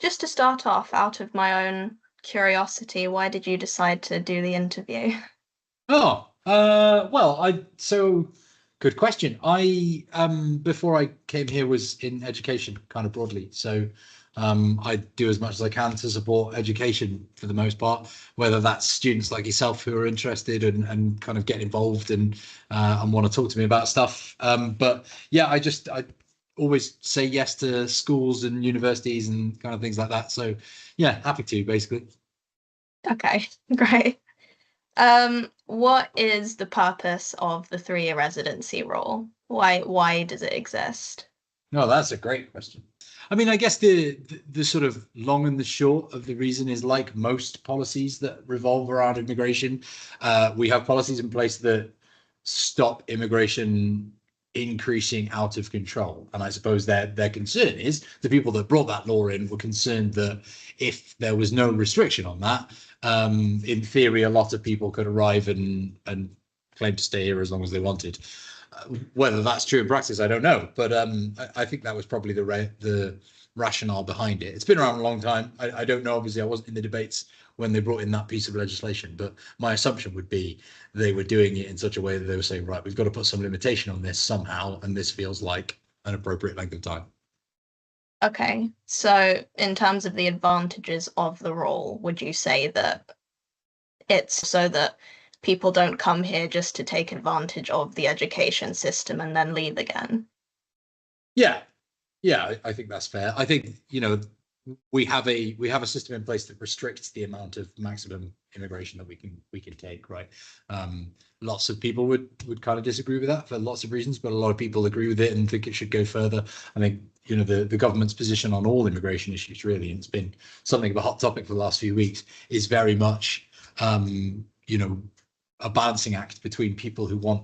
just to start off, out of my own curiosity, why did you decide to do the interview? So good question. I before I came here was in education kind of broadly. So I do as much as I can to support education for the most part, whether that's students like yourself who are interested and kind of get involved and want to talk to me about stuff. But yeah, I always say yes to schools and universities and kind of things like that. So yeah, happy to basically. Okay, great. What is the purpose of the 3-year residency rule? Why does it exist? No, that's a great question. I mean, I guess the sort of long and the short of the reason is like most policies that revolve around immigration, we have policies in place that stop immigration increasing out of control. And I suppose their concern is the people that brought that law in were concerned that if there was no restriction on that, in theory, a lot of people could arrive and claim to stay here as long as they wanted. Whether that's true in practice, I don't know, but I think that was probably the rationale behind it. It's been around a long time. I don't know. Obviously, I wasn't in the debates when they brought in that piece of legislation, but my assumption would be they were doing it in such a way that they were saying, right, we've got to put some limitation on this somehow, and this feels like an appropriate length of time. Okay, so in terms of the advantages of the rule, would you say that it's so that people don't come here just to take advantage of the education system and then leave again? Yeah, yeah, I think that's fair. I think, we have a system in place that restricts the amount of maximum immigration that we can take, right? Lots of people would kind of disagree with that for lots of reasons, but a lot of people agree with it and think it should go further. I think, the government's position on all immigration issues, really, and it's been something of a hot topic for the last few weeks, is very much a balancing act between people who want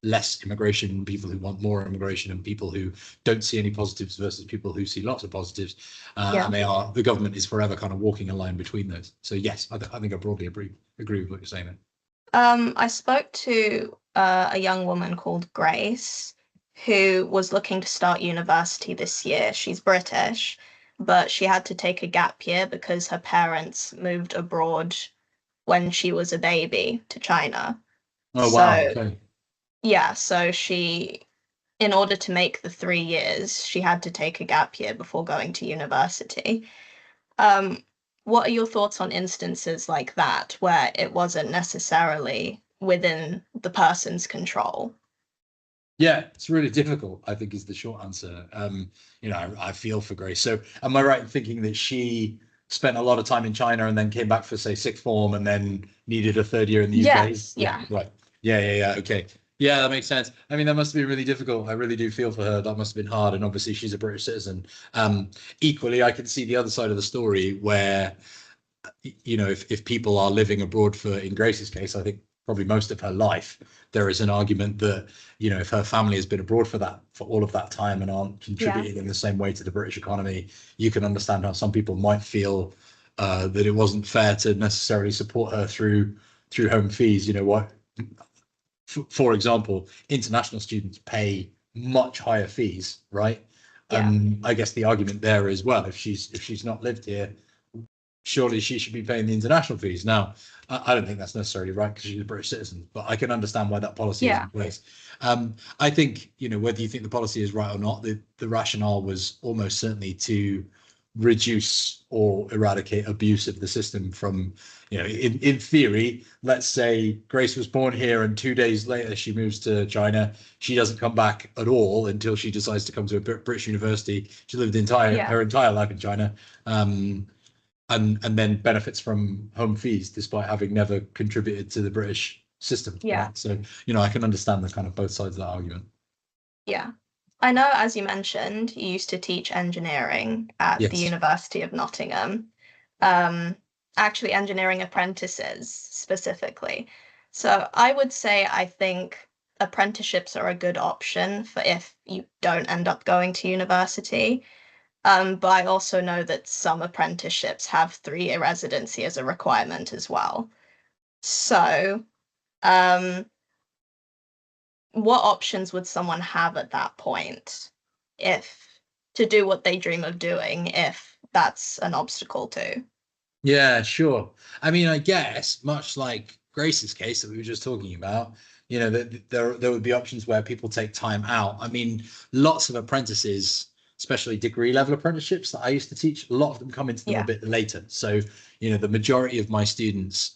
less immigration, people who want more immigration, and people who don't see any positives versus people who see lots of positives. Yeah. And the government is forever kind of walking a line between those. So yes, I think I broadly agree with what you're saying there. I spoke to a young woman called Grace who was looking to start university this year. She's British, but she had to take a gap year because her parents moved abroad when she was a baby to China. Oh wow, So, okay. yeah, so in order to make the 3 years, she had to take a gap year before going to university. Um, what are your thoughts on instances like that, where it wasn't necessarily within the person's control? Yeah, it's really difficult, I think, is the short answer. I feel for Grace. So am I right in thinking that she spent a lot of time in China and then came back for, say, sixth form and then needed a third year in the UK? Yes, Yeah, yeah. right. Yeah. Okay. Yeah, that makes sense. I mean, that must be really difficult. I really do feel for her. That must have been hard. And obviously, she's a British citizen. Equally, I can see the other side of the story where, if people are living abroad for, in Grace's case, I think probably most of her life, there is an argument that, if her family has been abroad for all of that time and aren't contributing in the same way to the British economy, you can understand how some people might feel that it wasn't fair to necessarily support her through home fees. For example, international students pay much higher fees, right? Yeah. I guess the argument there is, well, if she's not lived here, surely she should be paying the international fees. Now, I don't think that's necessarily right because she's a British citizen, but I can understand why that policy is Yeah. in place. I think, whether you think the policy is right or not, the rationale was almost certainly to reduce or eradicate abuse of the system from, in theory, let's say Grace was born here and 2 days later she moves to China. She doesn't come back at all until she decides to come to a British university. She lived her entire life in China. And then benefits from home fees despite having never contributed to the British system. Yeah. Right? So, I can understand the kind of both sides of that argument. Yeah. I know, as you mentioned, you used to teach engineering at the Yes. University of Nottingham, um, actually engineering apprentices specifically. So I would say I think apprenticeships are a good option for if you don't end up going to university. But I also know that some apprenticeships have 3-year residency as a requirement as well. So, um, what options would someone have at that point if to do what they dream of doing if that's an obstacle too. Yeah, sure. I mean, I guess much like Grace's case that we were just talking about, you know, that there would be options where people take time out. I mean, lots of apprentices, especially degree level apprenticeships that I used to teach, a lot of them come into them a bit later. So, you know, the majority of my students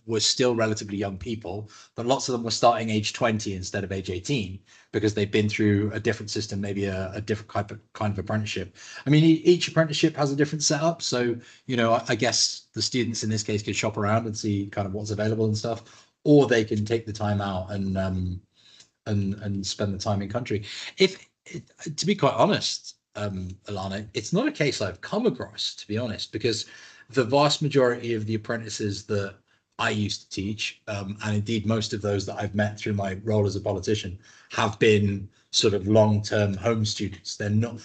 were still relatively young people, but lots of them were starting age 20 instead of age 18 because they've been through a different system, maybe a different kind of apprenticeship. I mean, each apprenticeship has a different setup. So, you know, I guess the students in this case could shop around and see kind of what's available and stuff, or they can take the time out and spend the time in country. To be quite honest, Alana, it's not a case I've come across, to be honest, because the vast majority of the apprentices that I used to teach, and indeed most of those that I've met through my role as a politician, have been sort of long-term home students. They're not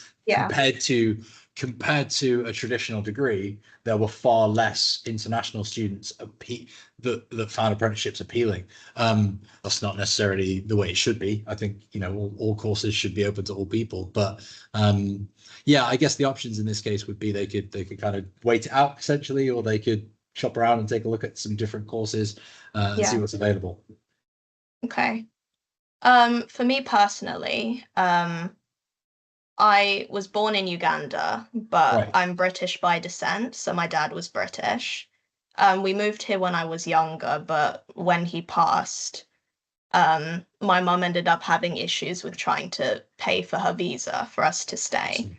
compared to a traditional degree, there were far less international students that found apprenticeships appealing. That's not necessarily the way it should be. I think, you know, all courses should be open to all people. But yeah, I guess the options in this case would be they could kind of wait it out essentially, or they could shop around and take a look at some different courses and see what's available. Okay. For me personally, I was born in Uganda, but I'm British by descent, so my dad was British. We moved here when I was younger, but when he passed, my mum ended up having issues with trying to pay for her visa for us to stay.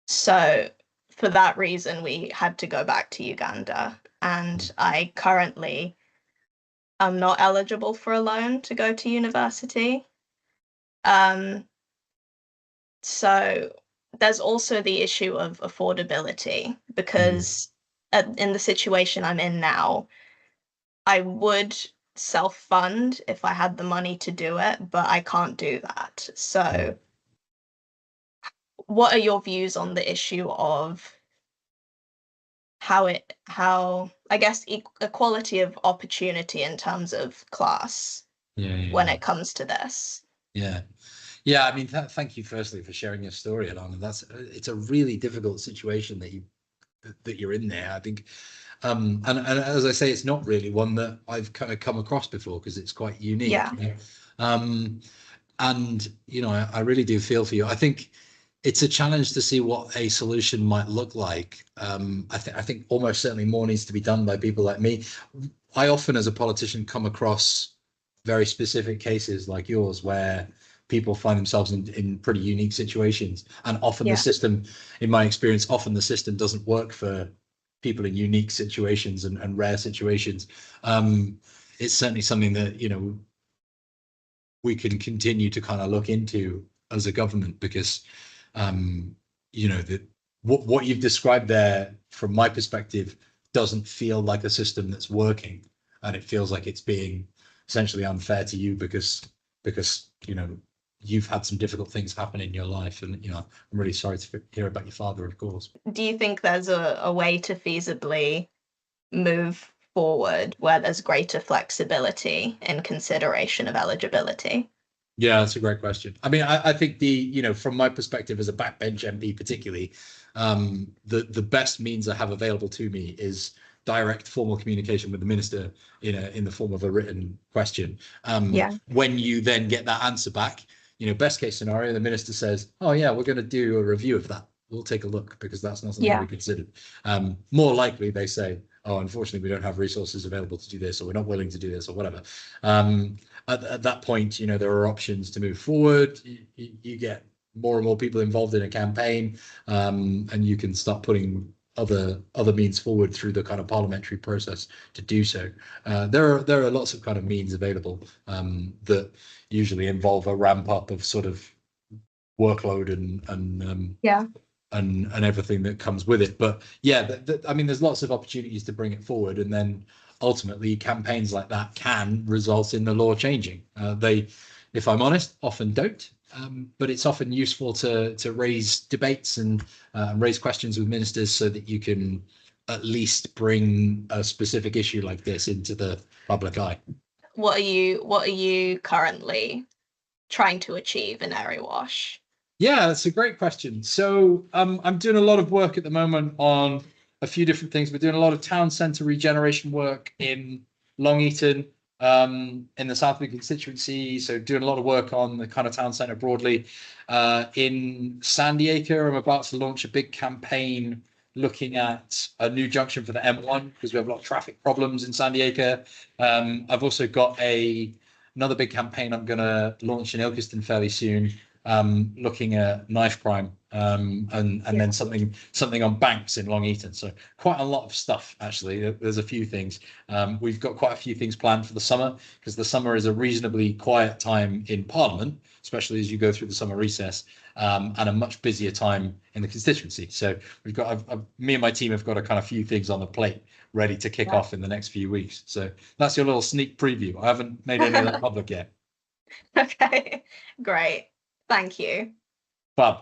So for that reason, we had to go back to Uganda, and I currently am not eligible for a loan to go to university. So there's also the issue of affordability, because in the situation I'm in now, I would self-fund if I had the money to do it, but I can't do that. So what are your views on the issue of how I guess equality of opportunity in terms of class when it comes to this? Yeah, I mean, thank you firstly for sharing your story, Alana. It's a really difficult situation that you're in there. I think, and as I say, it's not really one that I've kind of come across before because it's quite unique. Yeah. You know? And you know, I really do feel for you. I think it's a challenge to see what a solution might look like. I think almost certainly more needs to be done by people like me. I often, as a politician, come across very specific cases like yours where people find themselves in pretty unique situations, and often the system, in my experience, often the system doesn't work for people in unique situations and rare situations. It's certainly something that, you know, we can continue to kind of look into as a government, because you know, that what you've described there from my perspective doesn't feel like a system that's working, and it feels like it's being essentially unfair to you because you know, you've had some difficult things happen in your life. And you know, I'm really sorry to hear about your father, of course. Do you think there's a way to feasibly move forward where there's greater flexibility in consideration of eligibility? Yeah, that's a great question. I mean, I think you know, from my perspective as a backbench MP particularly, the best means I have available to me is direct formal communication with the minister in the form of a written question. When you then get that answer back, you know, best case scenario, the minister says, oh yeah, we're going to do a review of that. We'll take a look because that's not something we considered. More likely they say, oh, unfortunately, we don't have resources available to do this, or we're not willing to do this, or whatever. At that point, you know, there are options to move forward. You get more and more people involved in a campaign, and you can start putting other means forward through the kind of parliamentary process to do so. There are lots of kind of means available that usually involve a ramp up of sort of workload and everything that comes with it. But yeah, I mean, there's lots of opportunities to bring it forward, and then ultimately campaigns like that can result in the law changing. They, if I'm honest, often don't. But it's often useful to raise debates and raise questions with ministers so that you can at least bring a specific issue like this into the public eye. What are you currently trying to achieve in Erewash? Yeah, that's a great question. So I'm doing a lot of work at the moment on a few different things. We're doing a lot of town centre regeneration work in Long Eaton, in the South Mid constituency. So doing a lot of work on the kind of town centre broadly. In Sandy Acre, I'm about to launch a big campaign looking at a new junction for the M1 because we have a lot of traffic problems in Sandy Acre. I've also got another big campaign I'm going to launch in Ilkeston fairly soon, looking at knife crime, and then something on banks in Long Eaton. So quite a lot of stuff, actually. There's a few things. We've got quite a few things planned for the summer because the summer is a reasonably quiet time in Parliament, especially as you go through the summer recess, and a much busier time in the constituency. So we've got, me and my team have got a kind of few things on the plate ready to kick off in the next few weeks. So that's your little sneak preview. I haven't made any of that public yet. Okay, great. Thank you. Fab.